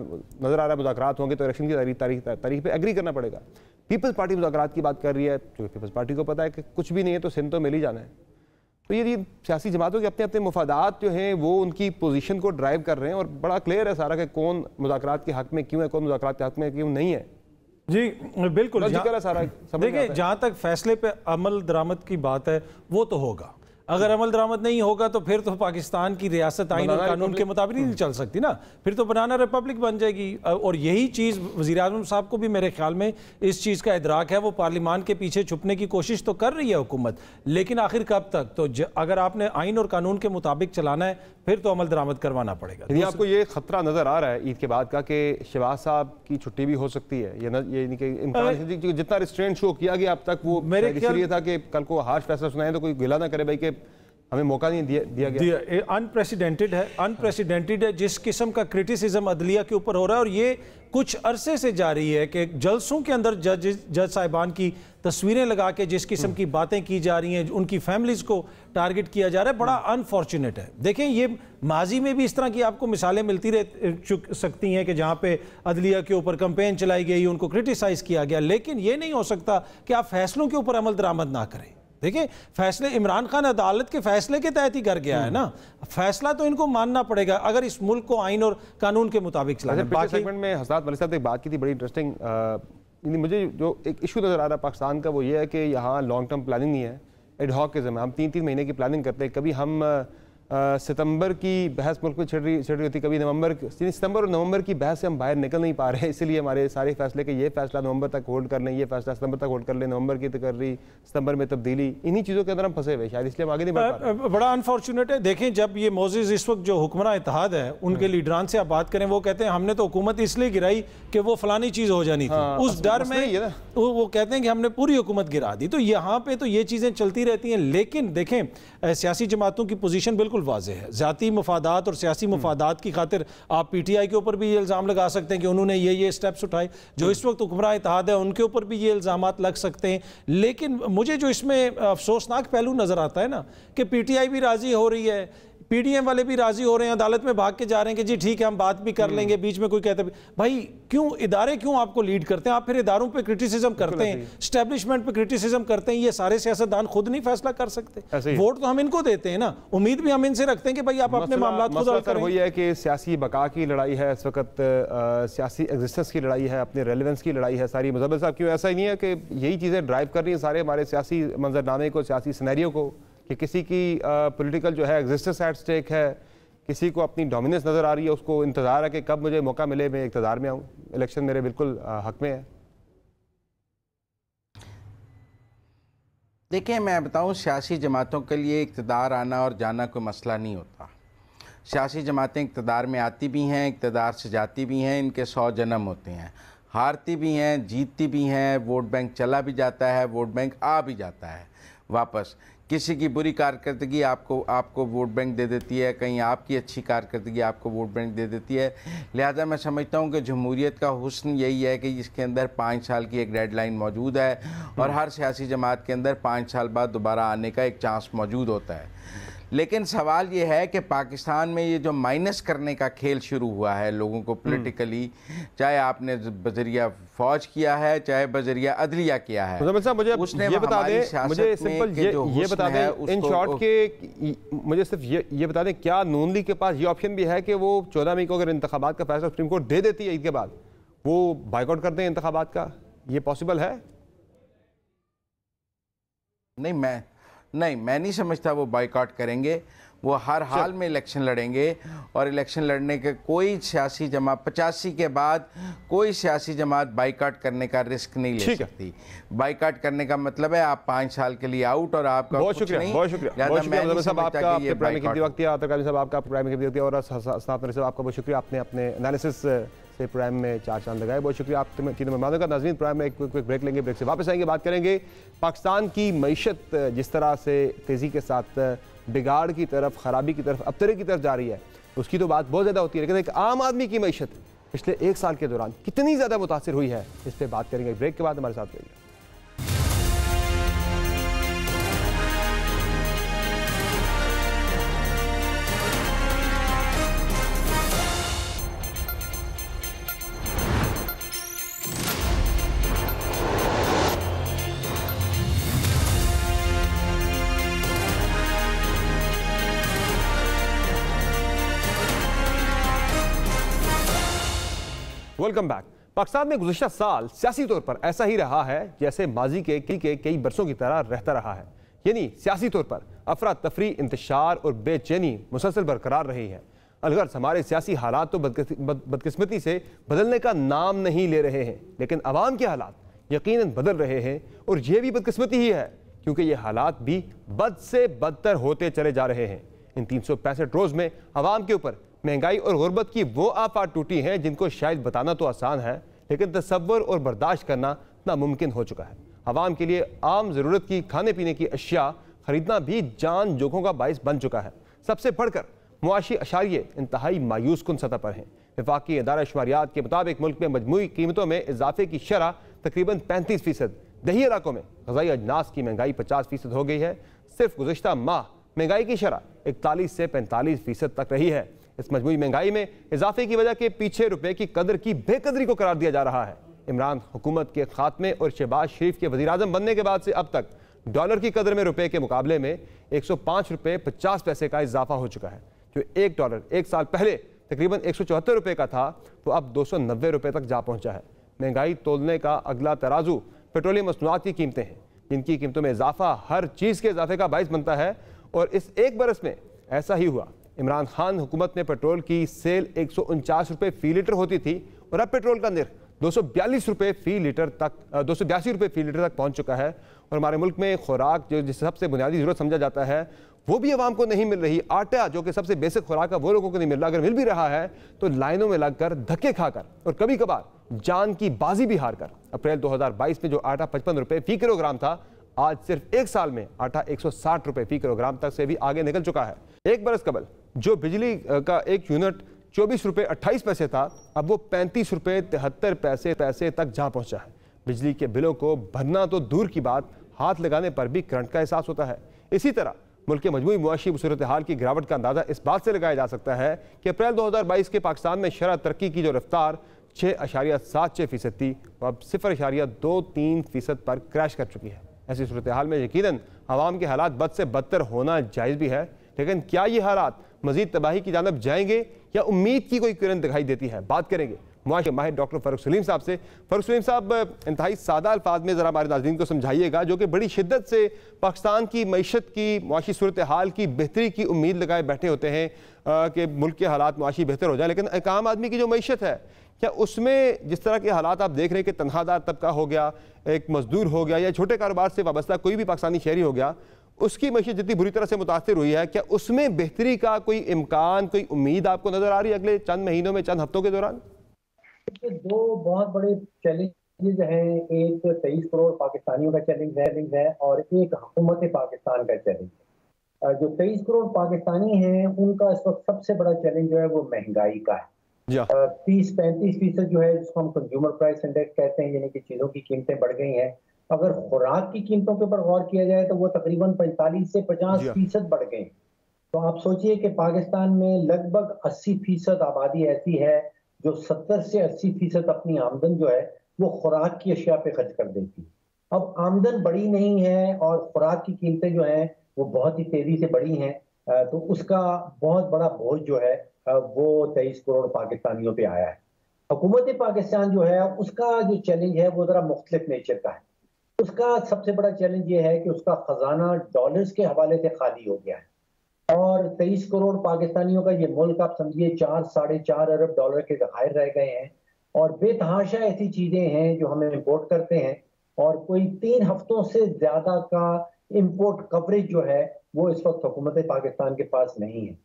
आ रहा है। मुज़ाकरात होंगे तो इलेक्शन की तारीख पे एग्री करना पड़ेगा। पीपल्स पार्टी मुज़ाकरात की बात कर रही है, क्योंकि पीपल्स पार्टी को पता है कि कुछ भी नहीं है तो सिंध तो मिल ही जाना है। तो ये सियासी जमातों के अपने अपने मुफादात जो हैं वो उनकी पोजीशन को ड्राइव कर रहे हैं और बड़ा क्लियर है सारा कि कौन मुज़ाकरात के हक़ में क्यों है, कौन मुज़ाकरात के हक़ में क्यों नहीं है। जी बिल्कुल, देखिए जहाँ तक फैसले पे अमल दरामद की बात है वो तो होगा। अगर अमल दरामद नहीं होगा तो फिर तो पाकिस्तान की रियासत आइन और कानून के मुताबिक नहीं चल सकती ना, फिर तो बनाना रिपब्लिक बन जाएगी। और यही चीज़ वज़ीर आज़म साहब को भी मेरे ख्याल में इस चीज़ का इदराक है। वो पार्लियामान के पीछे छुपने की कोशिश तो कर रही है हुकूमत, लेकिन आखिर कब तक? तो अगर आपने आइन और कानून के मुताबिक चलाना है फिर तो अमल दरामद करवाना पड़ेगा। यानी आपको ये खतरा नज़र आ रहा है ईद के बाद का कि शहबाज साहब की छुट्टी भी हो सकती है? ये जितना रिस्ट्रेंट शो किया गया अब तक वो मेरे इसलिए था कि कल को हार्श फैसला सुनाए तो कोई गिला ना करे भाई कि हमें मौका नहीं दिया गया। अनप्रेसिडेंटेड है जिस किस्म का क्रिटिसिज्म अदलिया के ऊपर हो रहा है, और ये कुछ अरसे से जारी है कि जलसों के अंदर जज साहिबान की तस्वीरें लगा के जिस किस्म की बातें की जा रही हैं, उनकी फैमिलीज को टारगेट किया जा रहा है, बड़ा अनफॉर्चुनेट है। देखें ये माजी में भी इस तरह की आपको मिसालें मिलती रह सकती हैं कि जहाँ पे अदलिया के ऊपर कैंपेन चलाई गई, उनको क्रिटिसाइज किया गया, लेकिन ये नहीं हो सकता कि आप फैसलों के ऊपर अमल दरामद ना करें। देखिए फैसले इमरान खान अदालत के फैसले के तहत ही कर गया है ना, फैसला तो इनको मानना पड़ेगा अगर इस मुल्क को आइन और कानून के मुताबिक चलाना। बाकी सेगमेंट में हसनात मलिक साहब ने एक बात की थी बड़ी इंटरेस्टिंग, मुझे जो एक इशू नज़र आ रहा है पाकिस्तान का वो ये है कि यहाँ लॉन्ग टर्म प्लानिंग नहीं है, एड हॉकिज़म है। हम 3-3 महीने की प्लानिंग करते हैं। कभी हम सितंबर की बहस मुल्क में छिड़ रही होती, कभी सितंबर और नवंबर की बहस से हम बाहर निकल नहीं पा रहे हैं। इसलिए हमारे सारे फैसले के ये फैसला नवंबर तक होल्ड कर लें, ये फैसला सितंबर तक होल्ड कर लें, नवंबर की तकर्री, सितंबर में तब्दीली, इन्हीं चीज़ों के अंदर हम फंसे हुए, शायद इसलिए हम आगे नहीं बढ़ पा रहे। बड़ा अनफॉर्चुनेट है। देखें, जब ये मोज़ेज़ इस वक्त जो हुक्मरान इत्तेहाद है उनके लीडरान से आप बात करें, वो कहते हैं हमने तो हुकूमत इसलिए गिराई कि वो फलानी चीज़ हो जानी थी, उस डर में वो कहते हैं कि हमने पूरी हुकूमत गिरा दी। तो यहाँ पे तो ये चीज़ें चलती रहती हैं। लेकिन देखें, सियासी जमातों की पोजीशन बिल्कुल वाज़ेह है। ज़ाती मफादात और सियासी मफादात की खातिर आप PTI के ऊपर भी ये इल्ज़ाम लगा सकते हैं कि उन्होंने ये स्टेप्स उठाए। जो इस वक्त हुक्मरान इत्तेहाद है उनके ऊपर भी ये इल्ज़ामात लग सकते हैं। लेकिन मुझे जो इसमें अफसोसनाक पहलू नज़र आता है ना, कि PTI भी राज़ी हो रही है, PDM वाले भी राजी हो रहे हैं, अदालत में भाग के जा रहे हैं कि जी ठीक है हम बात भी कर लेंगे, बीच में कोई कहता है भाई क्यों इदारे क्यों आपको लीड करते हैं, आप फिर इदारों पे क्रिटिसिज्म करते हैं, एस्टेब्लिशमेंट पे क्रिटिसिज्म करते हैं। ये सारे सियासतदान खुद नहीं फैसला कर सकते, वोट तो हम इनको देते हैं ना, उम्मीद भी हम इनसे रखते हैं कि भाई आप अपने मामला खुद हल करें। वही है कि सियासी बका की लड़ाई है इस वक्त, सियासी एग्जिस्टेंस की लड़ाई है, अपने रेलेवेंस की लड़ाई है सारी। मुज़फ़्फ़र साहब, क्यों ऐसा ही नहीं है कि यही चीज़ें ड्राइव कर रही हैं सारे हमारे सियासी मंजरनामे को, सियासी सिनेरियो को, कि किसी की पॉलिटिकल जो है एग्जिस्टेंस एट स्टेक है, किसी को अपनी डोमिनेंस नज़र आ रही है, उसको इंतज़ार है कि कब मुझे मौका मिले, मैं इक़्तिदार में आऊँ, इलेक्शन मेरे बिल्कुल हक में है। देखिए, मैं बताऊं, सियासी जमातों के लिए इक़्तिदार आना और जाना कोई मसला नहीं होता। सियासी जमातें इक़्तिदार में आती भी हैं, इक़्तिदार से जाती भी हैं, इनके 100 जन्म होते हैं, हारती भी हैं, जीतती भी हैं, वोट बैंक चला भी जाता है, वोट बैंक आ भी जाता है वापस। किसी की बुरी कारकर्दगी आपको वोट बैंक दे देती है, कहीं आपकी अच्छी कारकर्दगी आपको वोट बैंक दे देती है। लिहाजा मैं समझता हूँ कि जमहूरियत का हुस्न यही है कि इसके अंदर 5 साल की एक डेडलाइन मौजूद है और हर सियासी जमात के अंदर 5 साल बाद दोबारा आने का एक चांस मौजूद होता है। लेकिन सवाल ये है कि पाकिस्तान में ये जो माइनस करने का खेल शुरू हुआ है लोगों को पॉलिटिकली, चाहे आपने बजरिया फौज किया है, चाहे बजरिया अदलिया किया है, मुझे ये बता दें, मुझे सिंपल ये बता दें इन शॉर्ट के, मुझे सिर्फ ये बता दें, क्या नून लीग के पास ये ऑप्शन भी है कि वो 14 मई को अगर इंतखाबात का फैसला सुप्रीम कोर्ट दे देती है ईद के बाद, वो बाइकआउट कर दें इंतखाबात का, ये पॉसिबल है? नहीं, मैं नहीं समझता वो बाइकआउट करेंगे। वो हर हाल में इलेक्शन लड़ेंगे और इलेक्शन लड़ने के कोई सियासी जमात 85 के बाद कोई सियासी जमात बाइकआउट करने का रिस्क नहीं ले सकती। बाइकआउट करने का मतलब है आप 5 साल के लिए आउट और आपका बहुत शुक्रिया बहुत शुक्रिया साहब, आपका प्रोग्राम में कीमती वक्त दिया, साहब आपका प्रोग्राम में कीमती वक्त दिया, और साहब आपका बहुत शुक्रिया, आपने अपने एनालिसिस से प्रोग्राम में 4 चांद लगाए, बहुत शुक्रिया आप तीनों मेहमानों का। नाज़रीन, प्रोग्राम में एक क्विक ब्रेक लेंगे, ब्रेक से वापस आएंगे, बात करेंगे पाकिस्तान की मईशत जिस तरह से तेज़ी के साथ बिगाड़ की तरफ, ख़राबी की तरफ, अबतरे की तरफ जा रही है, उसकी तो बात बहुत ज़्यादा होती है, लेकिन एक आम आदमी की मईशत पिछले 1 साल के दौरान कितनी ज़्यादा मुतासिर हुई है, इस पर बात करेंगे। ब्रेक के बाद हमारे साथ रहिए। Welcome back. पाकिस्तान में गुज़िश्ता साल सियासी तौर पर ऐसा ही रहा है जैसे माजी के कई बरसों की तरह रहता रहा है, यानी सियासी तौर पर अफरा तफरी, इंतशार और बेचैनी मुसलसल बरकरार रही है। अलगर्ज हमारे सियासी हालात तो बदकिस्मती से बदलने का नाम नहीं ले रहे हैं, लेकिन अवाम के हालात यकीनन बदल रहे हैं, और ये भी बदकिस्मती ही है क्योंकि ये हालात भी बद से बदतर होते चले जा रहे हैं। इन 365 रोज़ में अवाम के ऊपर महंगाई और गुर्बत की वो आफात टूटी हैं जिनको शायद बताना तो आसान है, लेकिन तसव्वुर और बर्दाश्त करना नामुमकिन हो चुका है। अवाम के लिए आम ज़रूरत की खाने पीने की अशिया खरीदना भी जान जोखों का बाइस बन चुका है। सबसे बढ़कर मुआशी अशारिये इंतहाई मायूस कुन सतह पर हैं। वफाकी इदारा शुमारियात के मुताबिक मुल्क में मजमूई कीमतों में इजाफे की शरह तकरीबन 35%। दही इलाकों में ग़िज़ाई अजनास की महंगाई 50% हो गई है। सिर्फ गुज़िश्ता माह महंगाई की शरह 41 से 45% तक रही है। इस मजमूई महंगाई में इजाफे की वजह के पीछे रुपए की कदर की बेकदरी को करार दिया जा रहा है। इमरान हुकूमत के खात्मे और शहबाज शरीफ के वज़ीर-ए-आज़म बनने के बाद से अब तक डॉलर की कदर में रुपए के मुकाबले में 105 रुपये 50 पैसे का इजाफा हो चुका है। जो $1 1 साल पहले तकरीबन 174 रुपये का था, वो अब 290 रुपये तक जा पहुंचा है। महंगाई तोलने का अगला तराजू पेट्रोलियम मसनूआत की कीमतें हैं, जिनकी कीमतों में इजाफा हर चीज़ के इजाफे का बाइस बनता है, और इस एक बरस में ऐसा ही हुआ। इमरान खान हुकूमत में पेट्रोल की सेल 149 रुपये फी लीटर होती थी और अब पेट्रोल का निर्ख 282 रुपये फी लीटर तक 282 रुपये फी लीटर तक पहुंच चुका है। और हमारे मुल्क में खुराक जो जिस सबसे बुनियादी ज़रूरत समझा जाता है वो भी आवाम को नहीं मिल रही। आटा जो कि सबसे बेसिक खुराक है वो लोगों को नहीं मिल रहा। अगर मिल भी रहा है तो लाइनों में लगकर, धक्के खाकर और कभी कभार जान की बाजी भी हार कर। अप्रैल 2022 में जो आटा 55 रुपये फी किलोग्राम था, आज सिर्फ एक साल में आटा 160 रुपये फी किलोग्राम तक से भी आगे निकल चुका है। एक बरस कबल जो बिजली का एक यूनिट 24 रुपये 28 पैसे था, अब वो 35 रुपये 73 पैसे तक जा पहुंचा है। बिजली के बिलों को भरना तो दूर की बात, हाथ लगाने पर भी करंट का एहसास होता है। इसी तरह मुल्क के मजमूई मुआशी सूरत हाल की गिरावट का अंदाजा इस बात से लगाया जा सकता है कि अप्रैल 2022 के पाकिस्तान में शरह तरक्की की जो रफ्तार 6.76% थी, वो अब 0.23% पर क्रैश कर चुकी है। ऐसी सूरत हाल में यकीनन आवाम के हालात बद से बदतर होना जायज़ भी है, लेकिन क्या ये हालात मजीद तबाही की जानब जाएंगे या उम्मीद की कोई किरण दिखाई देती है? बात करेंगे मुआशी माहिर डॉक्टर फ़ारूक सलीम साहब से। फ़ारूक सलीम साहब, इंतहाई सादा अल्फाज में ज़रा हमारे नाज़रीन को समझाइएगा, जो कि बड़ी शिद्दत से पाकिस्तान की मईशत की, मुआशी सूरत हाल की बेहतरी की उम्मीद लगाए बैठे होते हैं कि मुल्क के हालात मुआशी बेहतर हो जाए, लेकिन एक आम आदमी की जो मईशत है, क्या उसमें जिस तरह के हालात आप देख रहे हैं कि तनख्वाहदार तबका हो गया, एक मजदूर हो गया या छोटे कारोबार से वाबस्ता कोई भी पाकिस्तानी शहरी हो गया, उसकी मईशत जितनी बुरी तरह से मुतासर हुई है, क्या उसमें बेहतरी का कोई इम्कान, कोई उम्मीद आपको नजर आ रही है अगले चंद महीनों में, चंद हफ्तों के दौरान? दो बहुत बड़े चैलेंजेस हैं। एक 23 करोड़ पाकिस्तानियों का चैलेंज है और एक हुकूमत पाकिस्तान का चैलेंज है। जो 23 करोड़ पाकिस्तानी हैं उनका इस वक्त सबसे बड़ा चैलेंज जो है वो महंगाई का है। 30-35% जो है जिसको हम कंज्यूमर प्राइस इंडेक्स कहते हैं, यानी कि चीजों की कीमतें बढ़ गई हैं। अगर खुराक की कीमतों के ऊपर गौर किया जाए तो वो तकरीबन 45 से 50% बढ़ गई। तो आप सोचिए कि पाकिस्तान में लगभग 80% आबादी ऐसी है जो 70 से 80% अपनी आमदन जो है वो खुराक की अशिया पे खर्च कर देती है। अब आमदन बढ़ी नहीं है और खुराक की कीमतें जो हैं वो बहुत ही तेजी से बढ़ी हैं, तो उसका बहुत बड़ा बोझ जो है वो 23 करोड़ पाकिस्तानियों पे आया है। हुकूमत पाकिस्तान जो है उसका जो चैलेंज है वो जरा मुख्तलिफ नेचर का है। उसका सबसे बड़ा चैलेंज ये है कि उसका खजाना डॉलर्स के हवाले से खाली हो गया है और 23 करोड़ पाकिस्तानियों का ये मुल्क आप समझिए 4-4.5 अरब डॉलर के ज़खायर रह गए हैं और बेतहाशा ऐसी चीजें हैं जो हम इंपोर्ट करते हैं और कोई 3 हफ्तों से ज्यादा का इंपोर्ट कवरेज जो है वो इस वक्त हुकूमत पाकिस्तान के पास नहीं है।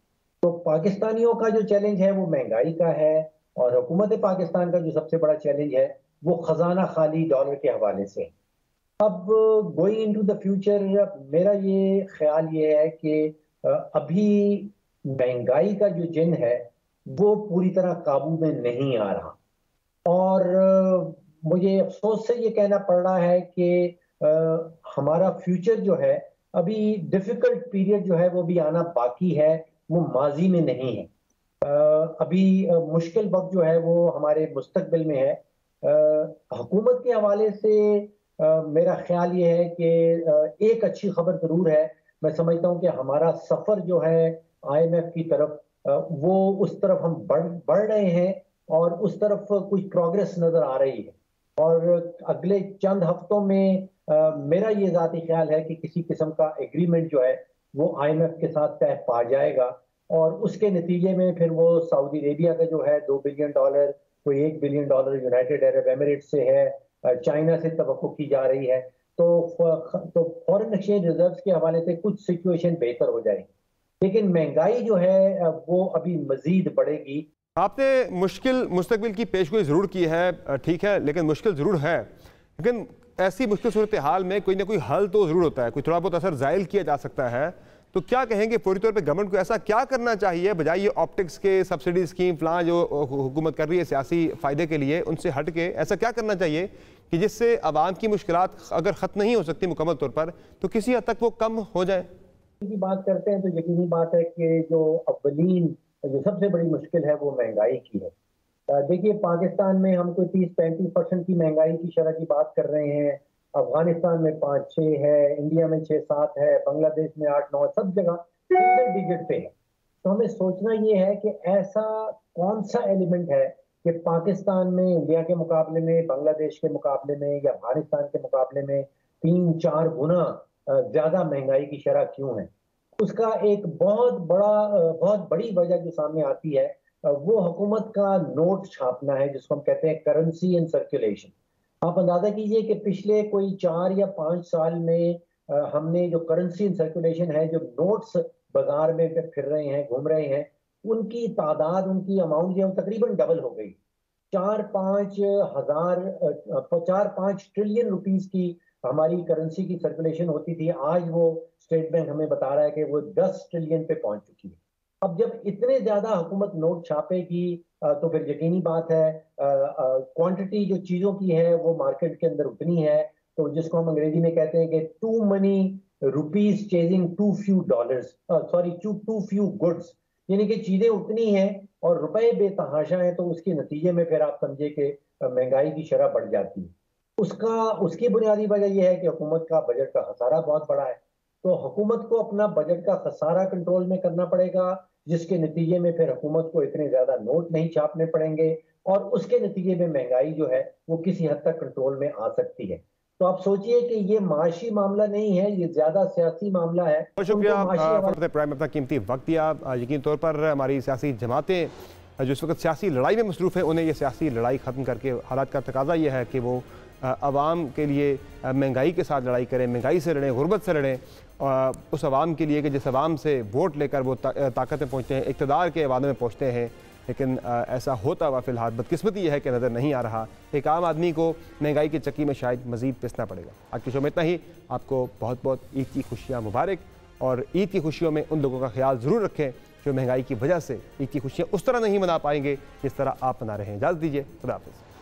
तो पाकिस्तानियों का जो चैलेंज है वो महंगाई का है और हुकूमत पाकिस्तान का जो सबसे बड़ा चैलेंज है वो खजाना खाली डॉलर के हवाले से। अब गोइंग इनटू द फ्यूचर मेरा ये ख्याल ये है कि अभी महंगाई का जो जिन है वो पूरी तरह काबू में नहीं आ रहा और मुझे अफसोस से ये कहना पड़ रहा है कि हमारा फ्यूचर जो है अभी डिफिकल्ट पीरियड जो है वो भी आना बाकी है, वो माजी में नहीं है। अभी मुश्किल वक्त जो है वो हमारे मुस्तकबिल में है। हुकूमत के हवाले से मेरा ख्याल ये है कि एक अच्छी खबर जरूर है। मैं समझता हूँ कि हमारा सफर जो है IMF की तरफ वो उस तरफ हम बढ़ रहे हैं और उस तरफ कुछ प्रोग्रेस नजर आ रही है और अगले चंद हफ्तों में मेरा ये जाती ख्याल है कि किसी किस्म का एग्रीमेंट जो है वो IMF के साथ तय पा जाएगा और उसके नतीजे में फिर वो सऊदी अरेबिया का जो है $2 बिलियन, कोई $1 बिलियन यूनाइटेड अरब एमिरेट्स से है, चाइना से तवक्को की जा रही है, तो फॉरेन एक्सचेंज रिजर्व्स के हवाले से कुछ सिचुएशन बेहतर हो जाएगी, लेकिन महंगाई जो है वो अभी मजीद बढ़ेगी। आपने मुश्किल मुस्तकबिल की पेशगोई ज़रूर की है, ठीक है, लेकिन मुश्किल ज़रूर है, लेकिन ऐसी मुश्किल सूरत हाल में कोई ना कोई हल तो ज़रूर होता है, कोई थोड़ा बहुत असर ज़ायल किया जा सकता है। तो क्या कहेंगे फौरी तौर पे गवर्नमेंट को ऐसा क्या करना चाहिए बजाय ये ऑप्टिक्स के सब्सिडी स्कीम फलां जो हुकूमत कर रही है सियासी फ़ायदे के लिए, उनसे हट के ऐसा क्या करना चाहिए कि जिससे आवाम की मुश्किलात अगर ख़त्म नहीं हो सकती मुकम्मल तौर पर तो किसी हद तक वो कम हो जाए? की बात करते हैं तो यकीनी बात है कि जो अव्वलीन जो सबसे बड़ी मुश्किल है वो महंगाई की है। देखिए पाकिस्तान में हम कोई 30-35% की महंगाई की शरह की बात कर रहे हैं, अफगानिस्तान में 5-6 है, इंडिया में 6-7 है, बांग्लादेश में 8-9, सब जगह सिंगल डिजिट पे है। तो हमें सोचना ये है कि ऐसा कौन सा एलिमेंट है कि पाकिस्तान में इंडिया के मुकाबले में, बांग्लादेश के मुकाबले में या अफगानिस्तान के मुकाबले में 3-4 गुना ज्यादा महंगाई की शरह क्यों है। उसका एक बहुत बड़ी वजह जो सामने आती है वो हुकूमत का नोट छापना है, जिसको हम कहते हैं करेंसी इन सर्कुलेशन। आप अंदाजा कीजिए कि पिछले कोई 4 या 5 साल में हमने जो करेंसी इन सर्कुलेशन है, जो नोट्स बाजार में फिर रहे हैं, घूम रहे हैं, उनकी तादाद, उनकी अमाउंट जो तकरीबन डबल हो गई। 4-5 ट्रिलियन रुपीस की हमारी करेंसी की सर्कुलेशन होती थी, आज वो स्टेट बैंक हमें बता रहा है कि वो 10 ट्रिलियन पे पहुंच चुकी है। अब जब इतने ज्यादा हुकूमत नोट छापेगी तो फिर यकीनी बात है क्वांटिटी जो चीजों की है वो मार्केट के अंदर उतनी है, तो जिसको हम अंग्रेजी में कहते हैं कि to money rupees chasing to few dollars, to few goods, यानी कि चीजें उतनी हैं और रुपए बेतहाशा हैं, तो उसके नतीजे में फिर आप समझे कि महंगाई की शरह बढ़ जाती है। उसकी बुनियादी वजह यह है कि हुकूमत का बजट का खसारा बहुत बड़ा है, तो हुकूमत को अपना बजट का खसारा कंट्रोल में करना पड़ेगा, जिसके नतीजे में फिर हुकूमत को इतने ज्यादा नोट नहीं छापने पड़ेंगे और उसके नतीजे में महंगाई जो है वो किसी हद तक कंट्रोल में आ सकती है। तो आप सोचिए कि ये माशी मामला नहीं है, ये ज्यादा सियासी मामला है। बहुत शुक्रिया प्राइम, अपना कीमती वक्त दिया। यकीन तौर पर हमारी सियासी जमातें जो इस वक्त सियासी लड़ाई में मसरूफ़ है, उन्हें ये सियासी लड़ाई ख़त्म करके हालात का तकाजा ये है कि वो आवाम के लिए महंगाई के साथ लड़ाई करें, महंगाई से लड़ें, गुर्बत से लड़ें, उस आवाम के लिए कि जिस आवाम से वोट लेकर वो ताकत में पहुँचते हैं, इक़्तिदार के वादे में पहुँचते हैं। लेकिन ऐसा होता हुआ फ़िलहाल बदकिस्मती यह है कि नज़र नहीं आ रहा। एक आम आदमी को महंगाई की चक्की में शायद मज़ीद पिसना पड़ेगा। आज की शो में इतना ही। आपको बहुत बहुत ईद की खुशियाँ मुबारक, और ईद की खुशियों में उन लोगों का ख्याल ज़रूर रखें जो महंगाई की वजह से ईद की खुशियाँ उस तरह नहीं मना पाएंगे जिस तरह आप मना रहे हैं। इजाज़त दीजिए, खुदा हाफ़िज़।